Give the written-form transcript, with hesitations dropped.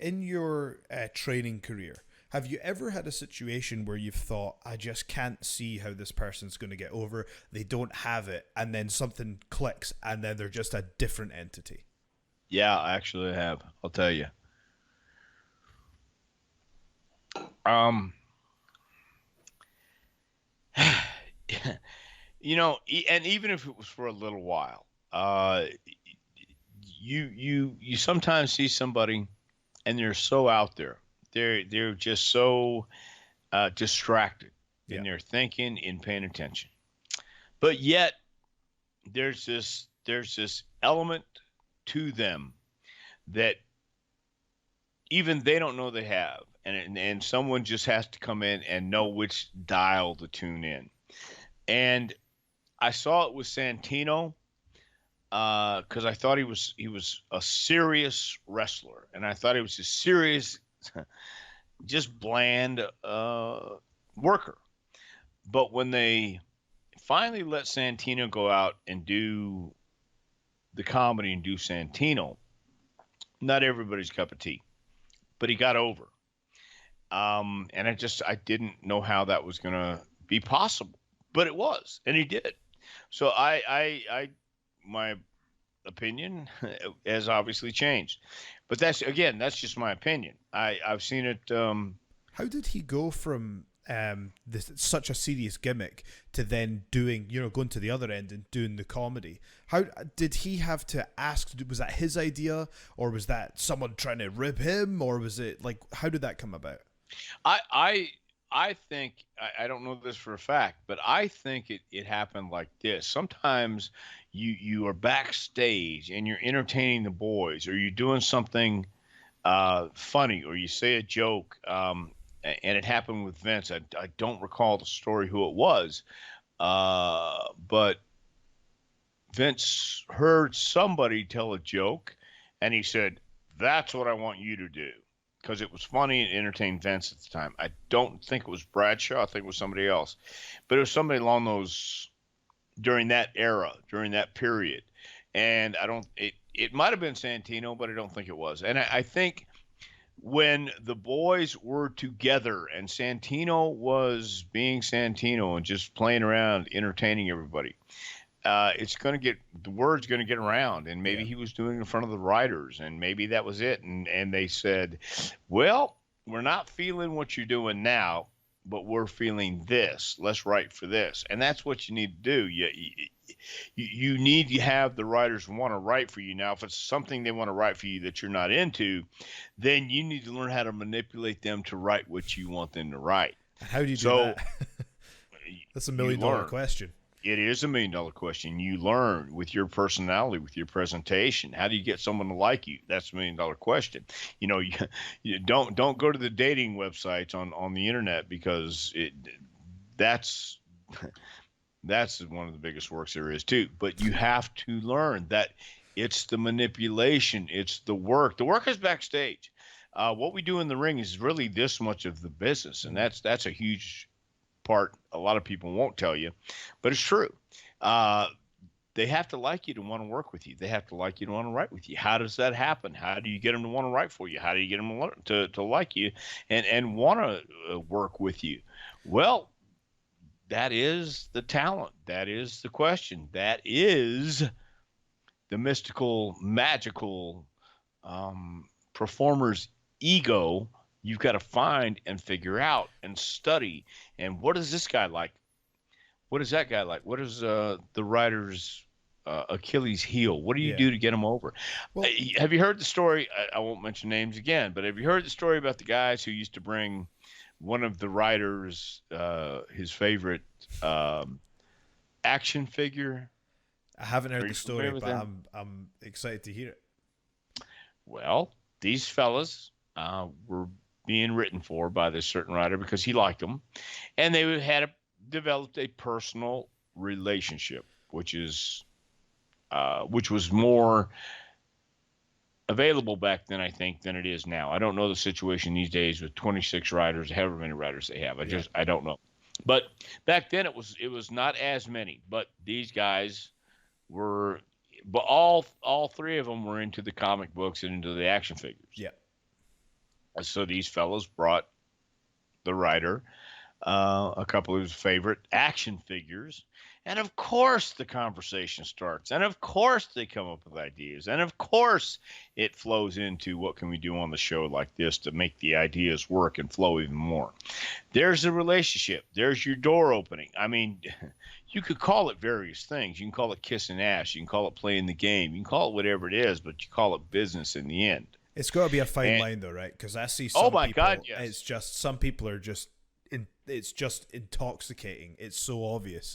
in your training career, have you ever had a situation where you've thought, I just can't see how this person's going to get over, they don't have it, and then something clicks, and then they're just a different entity? Yeah, actually I have. I'll tell you. Um, and even if it was for a little while, you sometimes see somebody and they're so out there. They're just so distracted in Yeah. their thinking and paying attention. But yet there's this element to them that even they don't know they have, and someone just has to come in and know which dial to tune in. And I saw it with Santino because I thought he was a serious wrestler, and I thought he was a serious, just bland worker. But when they finally let Santino go out and do the comedy and do Santino, not everybody's cup of tea, but he got over. And I didn't know how that was gonna be possible, but it was, and he did. So my opinion has obviously changed, but that's just my opinion. I've seen it. How did he go from this such a serious gimmick to then doing, going to the other end and doing the comedy? How did he have to ask? Was that his idea, or was that someone trying to rib him, or was it like, how did that come about? I I I think I don't know this for a fact, but I think it happened like this. Sometimes you are backstage and you're entertaining the boys, or you're doing something funny, or you say a joke. And it happened with Vince. I don't recall the story who it was, but Vince heard somebody tell a joke, and he said, "That's what I want you to do," because it was funny and entertained Vince at the time. I don't think it was Bradshaw. I think it was somebody else, but it was somebody along those during that era, during that period. And I don't. It might have been Santino, but I don't think it was. And I think when the boys were together and Santino was being Santino and just playing around, entertaining everybody, it's going to get the word's going to get around, and maybe Yeah. he was doing it in front of the writers, and maybe that was it, and they said, well, we're not feeling what you're doing now, but we're feeling this, let's write for this. And that's what you need to do. You need to have the writers want to write for you. Now if it's something they want to write for you that you're not into, then you need to learn how to manipulate them to write what you want them to write. And how do you do So that? That's a you million dollar learn. question. It is $1 million question. You learn with your personality, with your presentation. How do you get someone to like you? That's $1 million question. You don't go to the dating websites on the internet, because that's that's one of the biggest works there is too. But you have to learn that it's the manipulation, it's the work. The work is backstage. What we do in the ring is really this much of the business, and Mm. that's a huge part a lot of people won't tell you, but it's true. Uh, they have to like you to want to work with you. They have to like you to want to write with you. How does that happen? How do you get them to want to write for you? How do you get them to like you and want to work with you? Well, that is the talent. That is the question. That is the mystical, magical performer's ego. You've got to find and figure out and study. And what is this guy like? What is that guy like? What is the writer's Achilles heel? What do you Yeah. do to get him over? Well, Have you heard the story? I won't mention names again, but have you heard the story about the guys who used to bring one of the writers, his favorite um, action figure? I haven't Are heard the you story, familiar with but them? I'm excited to hear it. Well, these fellas were being written for by this certain writer because he liked them, and they developed a personal relationship, which was more available back then, I think, than it is now. I don't know the situation these days with 26 writers, however many writers they have. Yeah. I don't know. But back then it was not as many. But these guys were, but all three of them were into the comic books and into the action figures. Yeah. So these fellows brought the writer a couple of his favorite action figures. And of course, the conversation starts. And of course, they come up with ideas. And of course, it flows into what can we do on the show like this to make the ideas work and flow even more. There's a relationship. There's your door opening. I mean, you could call it various things. You can call it kissing ass. You can call it playing the game. You can call it whatever it is, but you call it business in the end. It's got to be a fine And, line, though, right? Because I see oh some my people. God, yes. It's just some people are just. It's just intoxicating. It's so obvious.